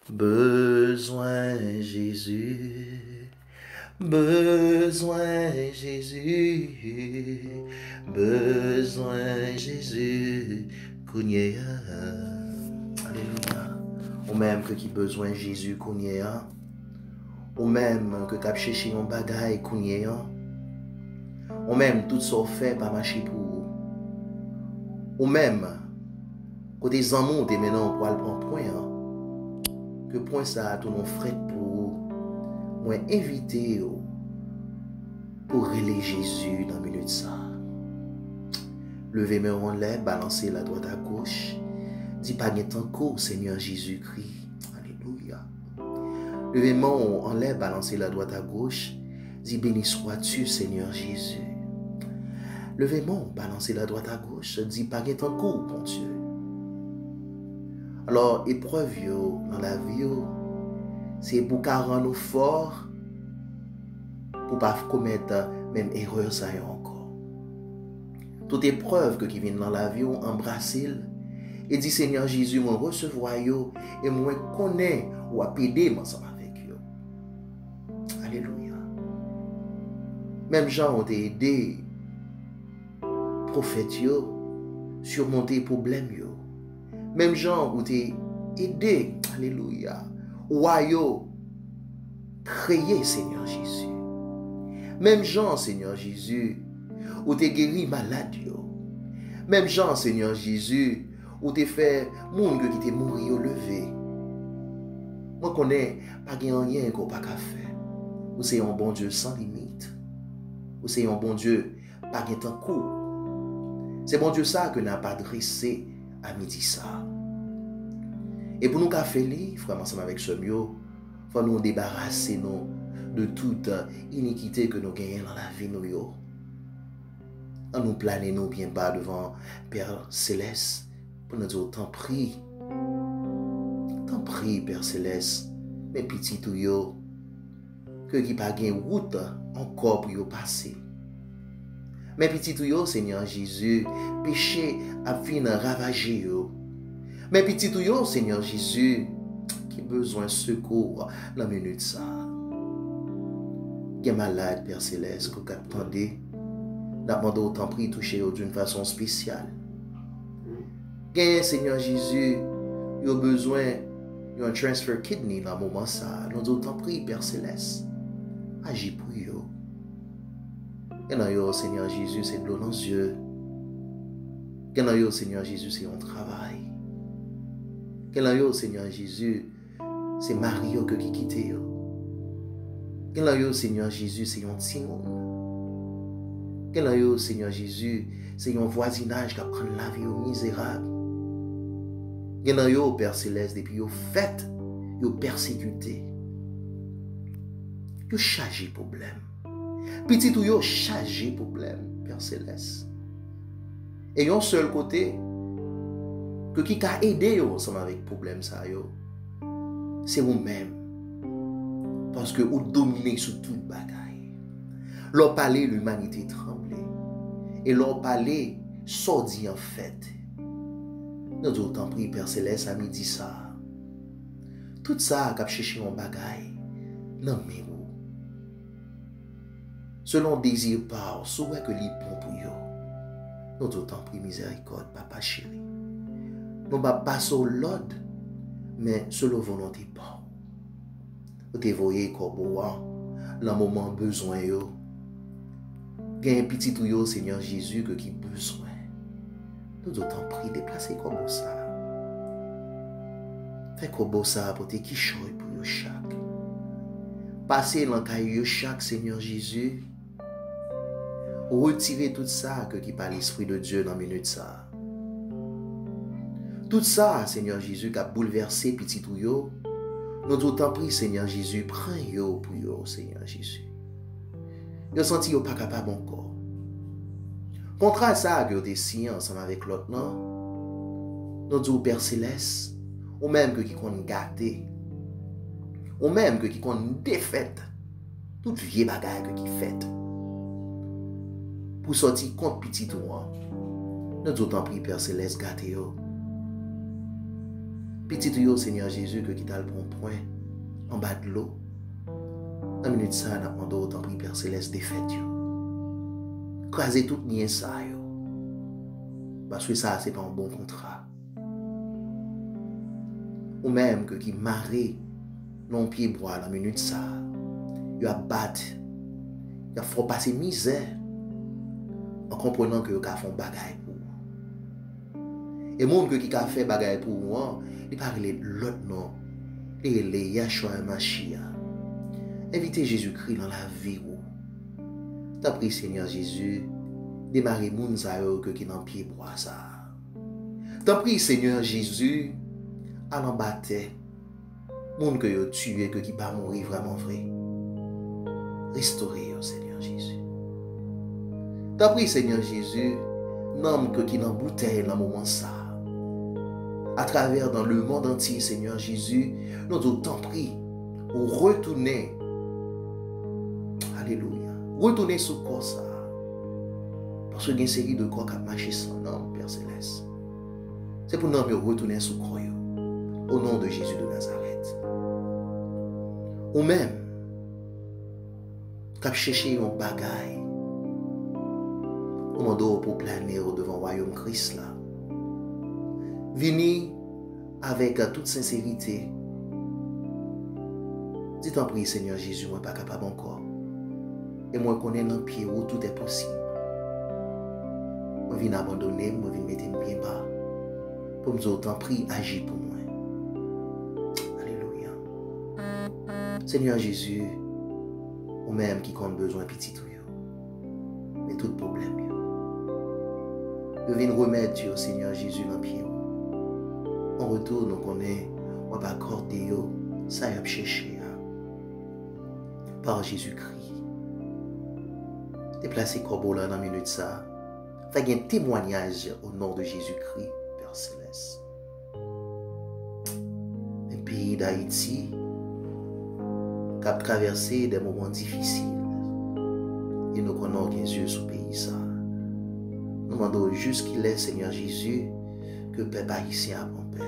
Besoin Jésus, besoin Jésus, besoin Jésus, Kounia. Alléluia. Ou même que qui besoin Jésus Kounia. Ou même que cap chercher un bagay Kounia. Ou même tout ça fait pas marcher pour vous. Ou même côté amours t'es maintenant pour aller prendre point. Que point ça a tout mon frère pour moi inviter pour relayer Jésus dans le milieu de ça. Levez mes en l'air, balancez la droite à gauche. Dis pas de temps court, Seigneur Jésus-Christ. Alléluia. Levez mes en l'air, balancez la droite à gauche. Dis béni sois-tu, Seigneur Jésus. Levez mes balancez la droite à gauche. Dis pas de temps court, mon Dieu. Alors, épreuve dans la vie, c'est pour qu'à rendre nous forts, pour ne pas commettre même erreur ça encore. Toute épreuve qui vient dans la vie, embrassez et dit Seigneur Jésus, moi recevoir et moi connais ou aider ensemble avec vous. Alléluia. Même gens ont aidé prophètes surmonter les problèmes. Même gens ont aidé, alléluia, ou créé Seigneur Jésus. Même gens, Seigneur Jésus, ont guéri malade. Même gens, Seigneur Jésus, ont fait monde qui était mort au lever. Moi connais pas rien qu'on pas faire. Ou c'est un bon Dieu sans limite. Ou c'est un bon Dieu pas de temps court. C'est bon Dieu ça que n'a pas dressé à midi ça. Et pour nous faire frère ensemble avec ce mieux, il faut nous débarrasser de toute iniquité que nous gagnons dans la vie nous. En nous planer nous bien bas devant Père Céleste pour nous dire t'en prie Père Céleste, mes petits tout yo que qui pas gain route encore pour yo passer. Mes petits tout yo Seigneur Jésus, péché a fini ravager yo. Mes petits tout yo Seigneur Jésus, qui besoin de secours dans la minute ça. Qui est malade Père Céleste que attendez, n'a demandé autant prix toucher d'une façon spéciale. Qui Seigneur Jésus, yo besoin d'un transfer kidney dans le moment ça. Nous autant prix Père Céleste, agis pour yo. Et dans yo, Seigneur Jésus, c'est de l'eau dans les yeux. Et dans yo, Seigneur Jésus, c'est un travail. Et dans yo, Seigneur Jésus, c'est Mario qui quitte yo. Et dans yo, Seigneur Jésus, c'est un timon. Et dans yo, Seigneur Jésus, c'est un voisinage qui prend la vie misérable. Et dans yo, Père Céleste, depuis yo fait, yo persécuté. Yo chargé problème. Petit ou yo chargé problème, Père Céleste. Et un seul côté, que qui a aidé yo ensemble avec problème ça yo, c'est vous-même. Parce que vous dominez sur toute bagaille. L'on parler l'humanité tremblait. Et l'on parler sorti en fait. Nous autant pris Père Céleste à midi ça. Tout ça qu'a cherché en bagaille. Non mais vous. Selon désir par, souhait que les bon pour yo. Nous autant pris miséricorde, papa chéri. Nous pas passer au l'ordre, mais selon volonté pas. Vous te voyez comme dans le moment besoin yo. Gain petit ou yo Seigneur Jésus que qui besoin. Nous autant pris déplacer comme ça. Fait comme ça pour te qui choy pour yo chaque. Passer l'encaille chaque Seigneur Jésus. Retirer tout ça qui par l'Esprit de Dieu dans minute ça. Tout ça, Seigneur Jésus, qui a bouleversé petit ou yo, nous t'en prie, Seigneur Jésus, prends yo pour yo, Seigneur Jésus. Yo senti yo pas capable encore. Contraire ça que yo te ensemble avec l'autre, non? Nous disons Père Céleste, ou même que qui qu'on gâté, ou même que qui qu'on défaite, toute vieille bagaille que qui fait. Pour sortir contre petit ou moi. Nous t'en prie, Père Céleste, gâté yo. Petit yo, Seigneur Jésus, que qui t'a le bon point, en bas de l'eau. En minute ça, n'a pas d'autre, en Père Céleste, défaite yo. Craser tout nien ça yo. Parce que ça, c'est pas un bon contrat. Ou même que qui marre non pied bois la minute ça. Yo a battre. Yo a fait passer misère. En comprenant que yo ka font bagaille pour. Et monde qui a fait bagaille pour moi, il parle l'autre nom. Et les Yahshua Mashiach. Invitez Jésus-Christ dans la vie. T'as pris Seigneur Jésus, démarrer moun sa yo qui dans pied bois ça. T'as pris Seigneur Jésus, à l'embattre. Moun que yo tué que qui pas mourir vraiment vrai. Restaurer yo Seigneur Jésus. T'as pris Seigneur Jésus, nom que qui dans bouteille dans moment ça. À travers dans le monde entier, Seigneur Jésus, nous t'en prie, retourner. Alléluia. Retourner sous corps ça. Parce qu'il y a une série de corps qui a marché sans nom, Père Céleste. C'est pour nous retourner sous corps. Au nom de Jésus de Nazareth. Ou même, quand chercher un bagaille, au monde pour planer devant le royaume Christ là. Venez avec toute sincérité. Dites en prier, Seigneur Jésus, moi pas capable encore. Et moi connais dans le pied où tout est possible. Moi viens abandonner, moi viens mettre un pied bas. Pour me dire, t'en prie, agis pour moi. Alléluia. Seigneur Jésus, ou même qui compte besoin petit tout. Mais tout problème. Je viens remettre au Seigneur Jésus dans le pied. En retour, nous connaissons, on va accorder ça y a cherché par Jésus-Christ. Déplacer Corbeau là dans la minute ça. Fait un témoignage au nom de Jésus-Christ, Père Céleste. Le pays d'Haïti qui a traversé des moments difficiles. Et nous connaissons Jésus sur le pays ça. Nous demandons juste qu'il est, Seigneur Jésus, que le peuple haïtien a bon Père.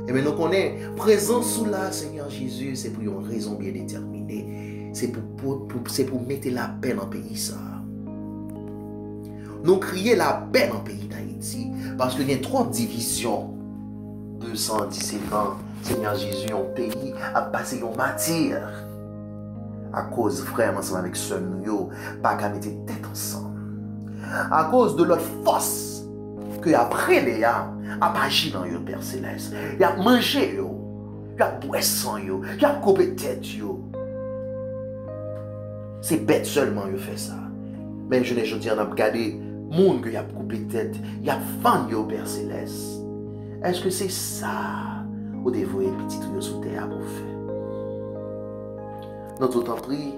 Et bien nous connaissons, présent sous là, Seigneur Jésus, c'est pour une raison bien déterminée. C'est pour mettre la paix dans le pays ça. Nous crions la paix dans le pays d'Haïti parce qu'il y a trop de divisions. 217 ans, Seigneur Jésus, un pays a passé une matière. À cause, frère, ensemble avec ce nous, pas qu'à mettre tête ensemble. À cause de leur force que après les a agi dans le Père Céleste. Il a mangé, il a boisson, il a coupé tête. C'est bête seulement il fait ça. Mais je n'ai pas regardé monde que il a coupé tête, il a vendu au Père Céleste. Est-ce que c'est ça ou dévoyer petit tuyau sous terre pour faire? Notre temps pris,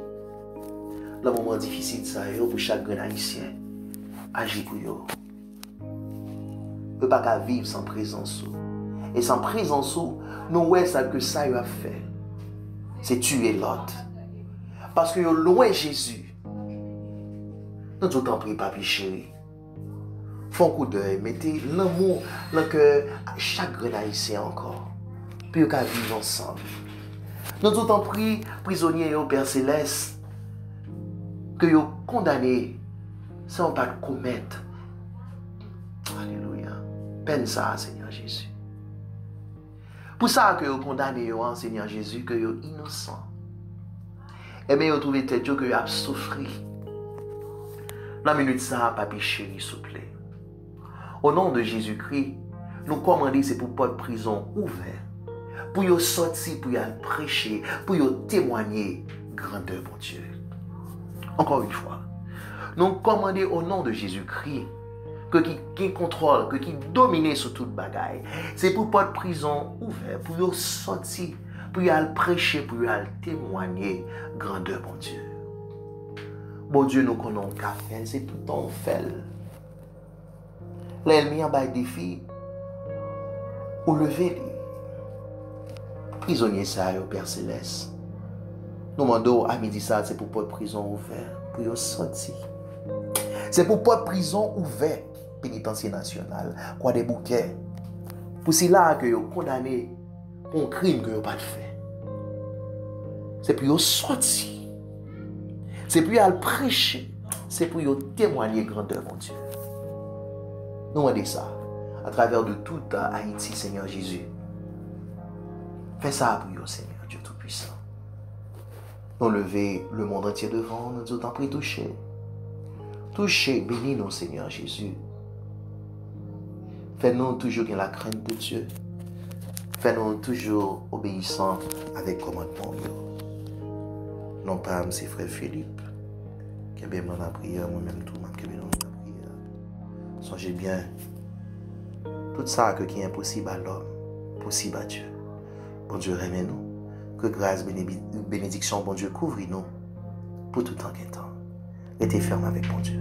le moment difficile ça pour chaque grand haïtien, agir pour eux. On ne peut pas vivre sans présence. Et sans présence, nous voyons ça que ça a fait. C'est tuer l'autre. Parce que loin Jésus. Nous t'en prie, papi chéri. Font un coup d'œil, mettez l'amour dans le cœur à chaque grand haïtien encore. Puis on peut vivre ensemble. Nous t'en prie, prisonniers au Père Céleste, que vous condamnez sans pas commettre. Alléluia. Peine ça, Seigneur Jésus. Pour ça que vous condamnez, Seigneur Jésus, que vous êtes innocent. Et bien vous trouvez tête que vous avez souffert. La minute ça, papi chéri, s'il vous plaît. Au nom de Jésus-Christ, nous commandons c'est pour pas de prison ouverte. Pour vous sortir, pour vous prêcher, pour vous témoigner grandeur, mon Dieu. Encore une fois, nous commandons au nom de Jésus-Christ que qui contrôle, que qui domine sur toute bagaille. C'est pour pas de prison ouverte, pour vous sortir, pour vous prêcher, pour vous témoigner grandeur, mon Dieu. Bon Dieu, nous connaissons qu'à faire, c'est tout le temps fait. L'ennemi en bas des défis, ou lever prisonnier ça, au Père Céleste. Nous demandons à midi ça, c'est pour pas de prison ouverte, pour vous sortir. C'est pour pas de prison ouverte, pénitencier national, quoi des bouquets. Pour cela que vous condamnez un crime que vous pas fait. C'est pour vous sortir. C'est pour vous prêcher. C'est pour vous témoigner grandeur, mon Dieu. Nous demandons ça à travers de tout Haïti, Seigneur Jésus. Fais ça pour vous, Seigneur Dieu Tout-Puissant. Nous lever le monde entier devant, nous nous t'en prie toucher. Toucher, bénis-nous, Seigneur Jésus. Fais-nous toujours dans la crainte de Dieu. Fais-nous toujours obéissants avec commandement. Non pas, c'est frère Philippe. Qui bien dans la prière, moi-même tout le monde qui est dans la prière. Songez bien, tout ça qui est impossible à l'homme, possible à Dieu. Bon Dieu, remets-nous. Que grâce, bénédiction, bon Dieu, couvre-nous pour tout temps qu'un temps. Restez ferme avec bon Dieu.